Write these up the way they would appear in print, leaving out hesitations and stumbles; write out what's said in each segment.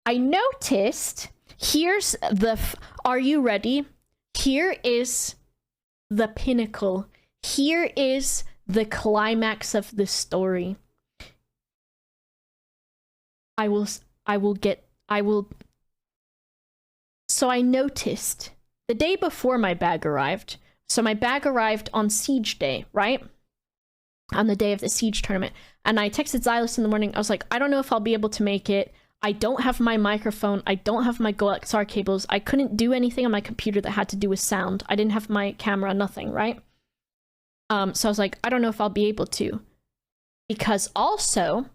I noticed, here's the, are you ready? Here is the pinnacle. Here is the climax of the story. So I noticed the day before my bag arrived. So my bag arrived on Siege Day, right? On the day of the Siege tournament. And I texted Xylus in the morning. I was like, I don't know if I'll be able to make it. I don't have my microphone. I don't have my GoXR cables. I couldn't do anything on my computer that had to do with sound. I didn't have my camera, nothing, right? So I was like, I don't know if I'll be able to. Because also,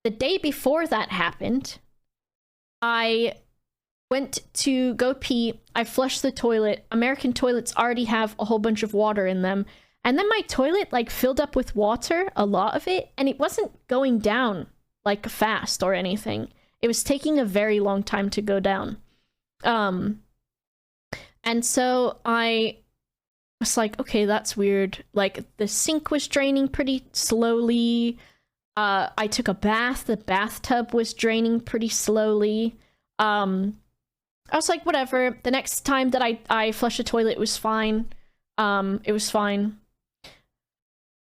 the day before that happened, I went to go pee. I flushed the toilet. American toilets already have a whole bunch of water in them. And then my toilet, like, filled up with water, a lot of it, and it wasn't going down, like, fast or anything. It was taking a very long time to go down. And so I was like, okay, that's weird. Like, the sink was draining pretty slowly. I took a bath. The bathtub was draining pretty slowly. I was like, whatever. The next time that I flushed the toilet, it was fine. It was fine.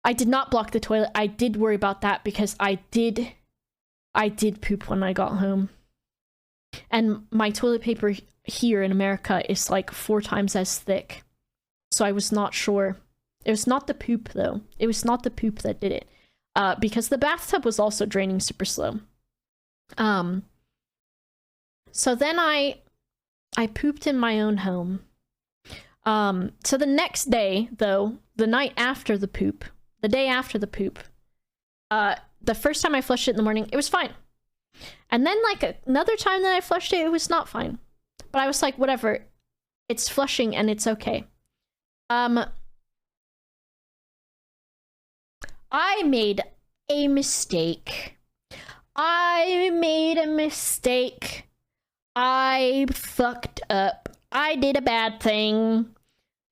I did not block the toilet. I did worry about that because I did poop when I got home. And my toilet paper here in America is like 4 times as thick. So I was not sure. It was not the poop though. It was not the poop that did it. Because the bathtub was also draining super slow. So then I pooped in my own home. So the next day, though, the night after the poop, the day after the poop, the first time I flushed it in the morning, it was fine. And then, like, another time that I flushed it, it was not fine. But I was like, whatever, it's flushing and it's okay. I made a mistake. I made a mistake. I fucked up. I did a bad thing.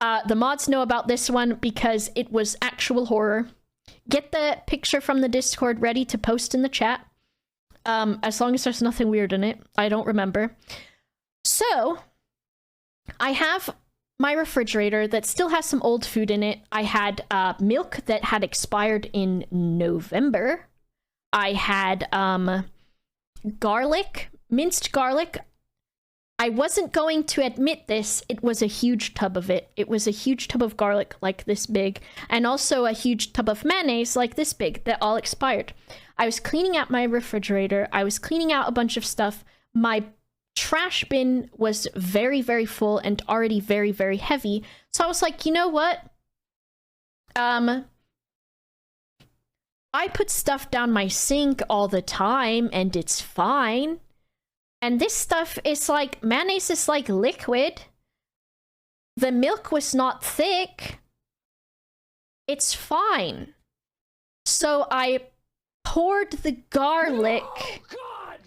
The mods know about this one because it was actual horror. Get the picture from the Discord ready to post in the chat. As long as there's nothing weird in it. I don't remember. So, I have my refrigerator that still has some old food in it. I had milk that had expired in November. I had garlic, minced garlic. I wasn't going to admit this. It was a huge tub of it. It was a huge tub of garlic like this big, and also a huge tub of mayonnaise like this big that all expired. I was cleaning out my refrigerator. I was cleaning out a bunch of stuff. My trash bin was very, very full and already very, very heavy. So I was like, you know what? I put stuff down my sink all the time and it's fine. And this stuff is like, mayonnaise is like liquid. The milk was not thick. It's fine. So I poured the garlic. No, God!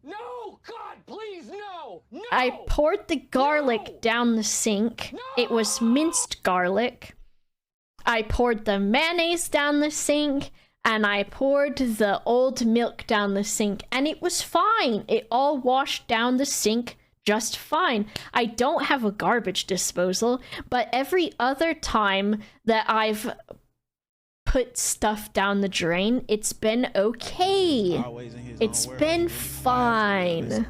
No, God, please, no! No! I poured the garlic down the sink. No! It was minced garlic. I poured the mayonnaise down the sink. And I poured the old milk down the sink, and it was fine. It all washed down the sink just fine. I don't have a garbage disposal, but every other time that I've put stuff down the drain, it's been okay. It's been fine.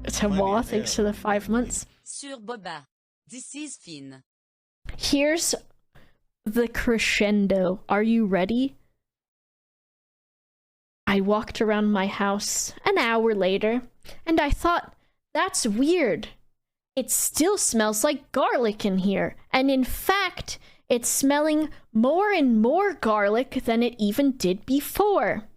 Tawa, thanks for the 5 months. Sur Boba. This is Finn. Here's the crescendo. Are you ready? I walked around my house an hour later, and I thought, that's weird. It still smells like garlic in here, and in fact, it's smelling more and more garlic than it even did before.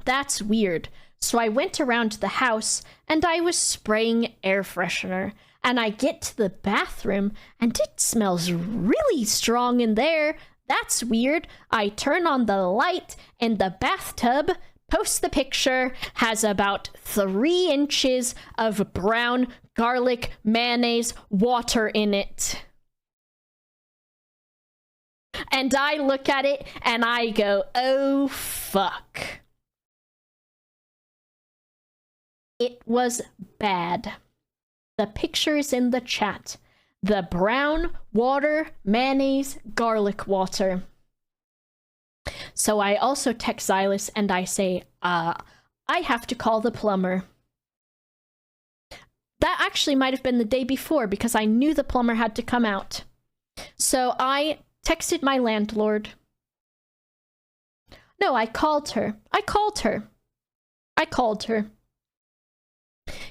That's weird. So I went around the house, and I was spraying air freshener, and I get to the bathroom, and it smells really strong in there. That's weird. I turn on the light, and the bathtub, post the picture, has about 3 inches of brown garlic mayonnaise water in it. And I look at it, and I go, oh fuck. It was bad. The picture is in the chat. The brown water, mayonnaise, garlic water. So I also text Xylus and I say, I have to call the plumber. That actually might have been the day before because I knew the plumber had to come out. So I texted my landlord. No, I called her. I called her.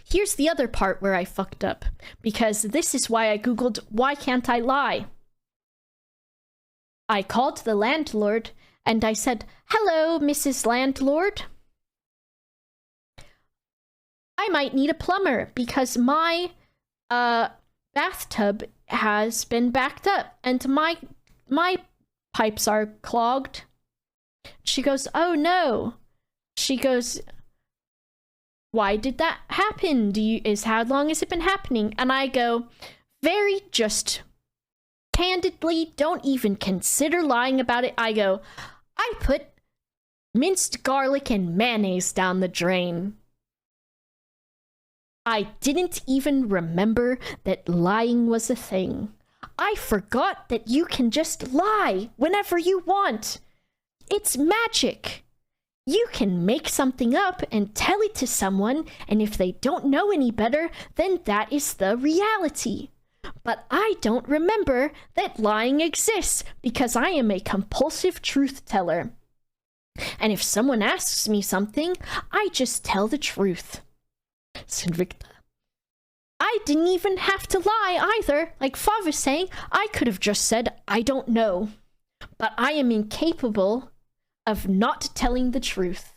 Here's the other part where I fucked up, because this is why I googled, why can't I lie? I called the landlord and I said, hello, Mrs. Landlord. I might need a plumber because my bathtub has been backed up and my pipes are clogged. She goes, oh no. She goes, why did that happen? How long has it been happening? And I go, very just candidly, don't even consider lying about it. I go, I put minced garlic and mayonnaise down the drain. I didn't even remember that lying was a thing. I forgot that you can just lie whenever you want. It's magic. You can make something up and tell it to someone, and if they don't know any better, then that is the reality. But I don't remember that lying exists because I am a compulsive truth teller. And if someone asks me something, I just tell the truth. Sinvicta. I didn't even have to lie either. Like Fav was saying, I could have just said, I don't know. But I am incapable of not telling the truth.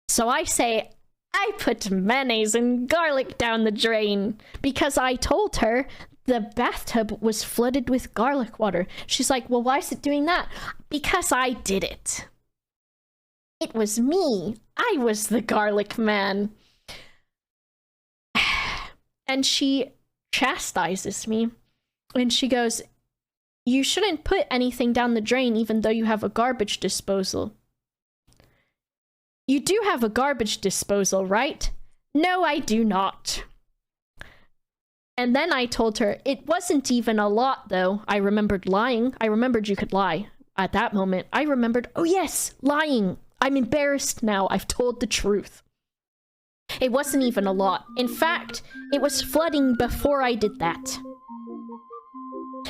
So I say, I put mayonnaise and garlic down the drain because I told her the bathtub was flooded with garlic water. She's like, well, why is it doing that? Because I did it. It was me. I was the garlic man. And she chastises me. And she goes, you shouldn't put anything down the drain even though you have a garbage disposal. You do have a garbage disposal, right? No, I do not. And then I told her, it wasn't even a lot, though. I remembered lying. I remembered you could lie. At that moment, I remembered, oh yes, lying. I'm embarrassed now. I've told the truth. It wasn't even a lot. In fact, it was flooding before I did that.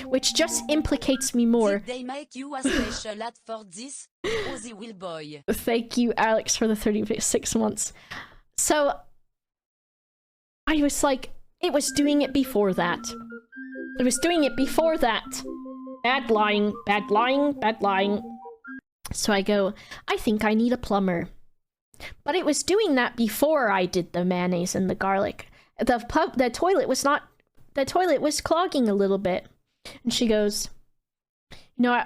Which just implicates me more. Did they make you a special ad for this? Ozzy will boy. Thank you, Alex, for the 36 months. So, I was like, it was doing it before that. It was doing it before that. Bad lying, bad lying, bad lying. So I go, I think I need a plumber. But it was doing that before I did the mayonnaise and the garlic. The toilet was not... The toilet was clogging a little bit. And she goes, you know,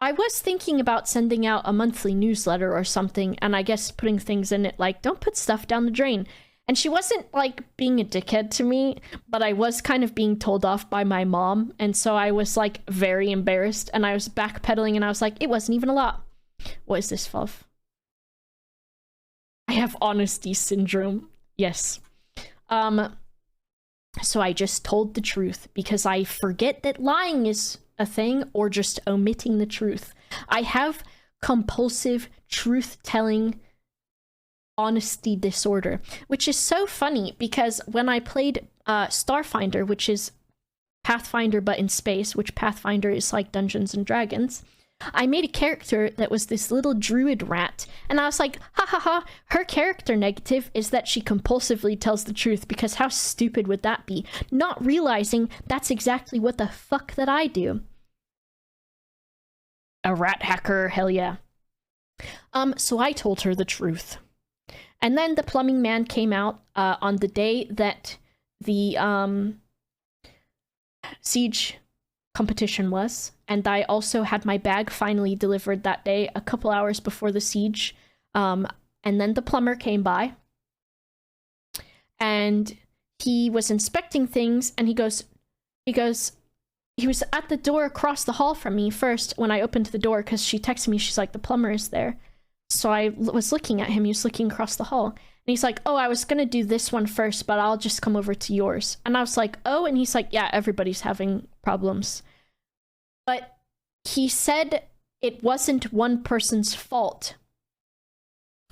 I was thinking about sending out a monthly newsletter or something, and I guess putting things in it like, don't put stuff down the drain. And she wasn't, like, being a dickhead to me, but I was kind of being told off by my mom, and so I was, like, very embarrassed, and I was backpedaling, and I was like, it wasn't even a lot. What is this, Fuff? I have honesty syndrome. Yes. So I just told the truth, because I forget that lying is a thing, or just omitting the truth. I have compulsive truth-telling honesty disorder, which is so funny, because when I played Starfinder, which is Pathfinder but in space, which Pathfinder is like Dungeons and Dragons, I made a character that was this little druid rat, and I was like, ha ha ha, her character negative is that she compulsively tells the truth, because how stupid would that be? Not realizing that's exactly what the fuck that I do. A rat hacker, hell yeah. So I told her the truth. And then the plumbing man came out on the day that the siege competition was, and I also had my bag finally delivered that day, a couple hours before the siege. And then the plumber came by, and he was inspecting things, and he was at the door across the hall from me first when I opened the door, because she texted me, she's like, the plumber is there. So I was looking at him, he was looking across the hall, and he's like, oh, I was gonna do this one first, but I'll just come over to yours. And I was like, oh, and he's like, yeah, everybody's having problems. But he said it wasn't one person's fault.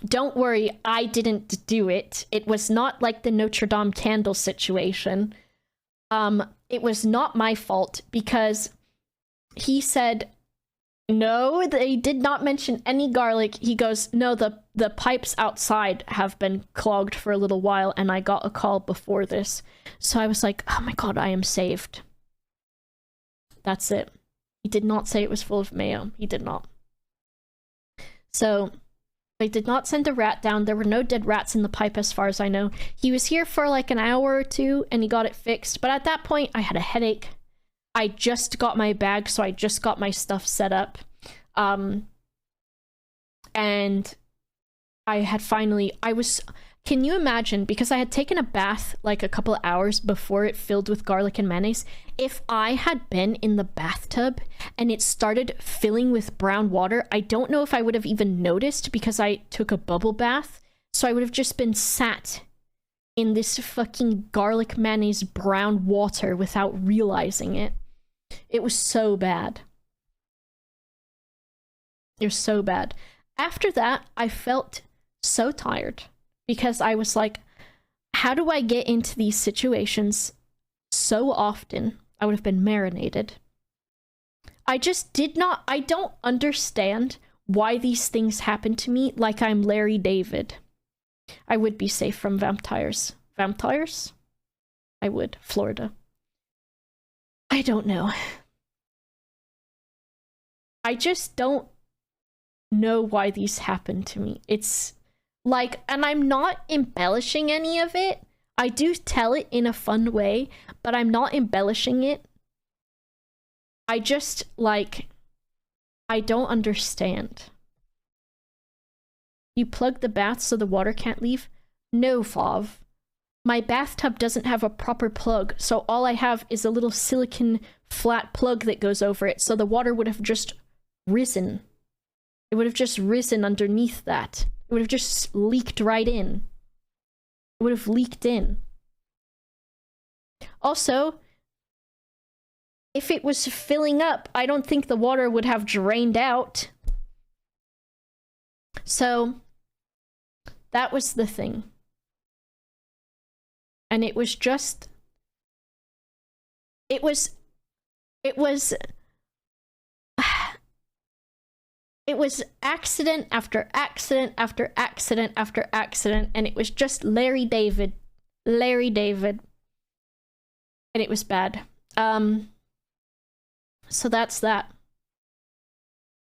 Don't worry, I didn't do it. It was not like the Notre Dame candle situation. It was not my fault because he said, no, they did not mention any garlic. He goes, no, the pipes outside have been clogged for a little while, and I got a call before this. So I was like, oh my god, I am saved. That's it. He did not say it was full of mayo. He did not. So they did not send a rat down. There were no dead rats in the pipe as far as I know. He was here for like an hour or two, and he got it fixed. But at that point, I had a headache. I just got my bag, so I just got my stuff set up. And I had finally, can you imagine, because I had taken a bath like a couple of hours before it filled with garlic and mayonnaise, if I had been in the bathtub and it started filling with brown water, I don't know if I would have even noticed because I took a bubble bath, so I would have just been sat in this fucking garlic mayonnaise brown water without realizing it. It was so bad. It was so bad. After that, I felt so tired because I was like, how do I get into these situations so often? I would have been marinated. I don't understand why these things happen to me like I'm Larry David. I would be safe from vampires. Vampires? I would. Florida. I don't know. I just don't know why these happen to me. It's like, and I'm not embellishing any of it. I do tell it in a fun way, but I'm not embellishing it. I just, like, I don't understand. You plug the bath so the water can't leave? No, Fav. My bathtub doesn't have a proper plug, so all I have is a little silicone flat plug that goes over it, so the water would have just risen. It would have just risen underneath that. It would have just leaked right in. It would have leaked in. Also, if it was filling up, I don't think the water would have drained out. So, that was the thing. And it was just... It was accident after accident after accident after accident, and it was just Larry David. Larry David. And it was bad. So that's that.